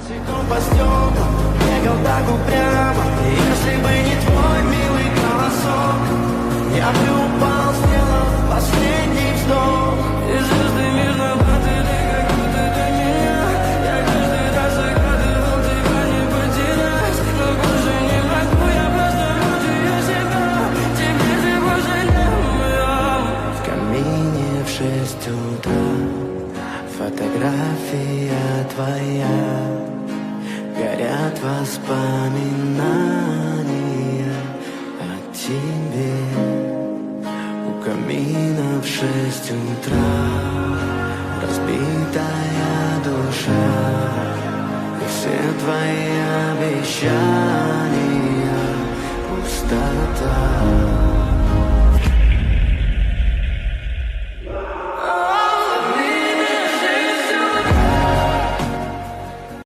Босиком по стеклам, бегал так упрямо. Если бы не твой милый голосок, я бы упал, сделав последний вздох. И звезды мирно-баты, ты как будто до меня. Я каждый раз загадывал тебя не потерять, но больше не могу, я просто мучаю себя. Теперь ты больше не моя. В камине в 6 утра фотография твоя. Горят воспоминания о тебе. У камина в 6 утра разбитая душа. И все твои обещания пустота.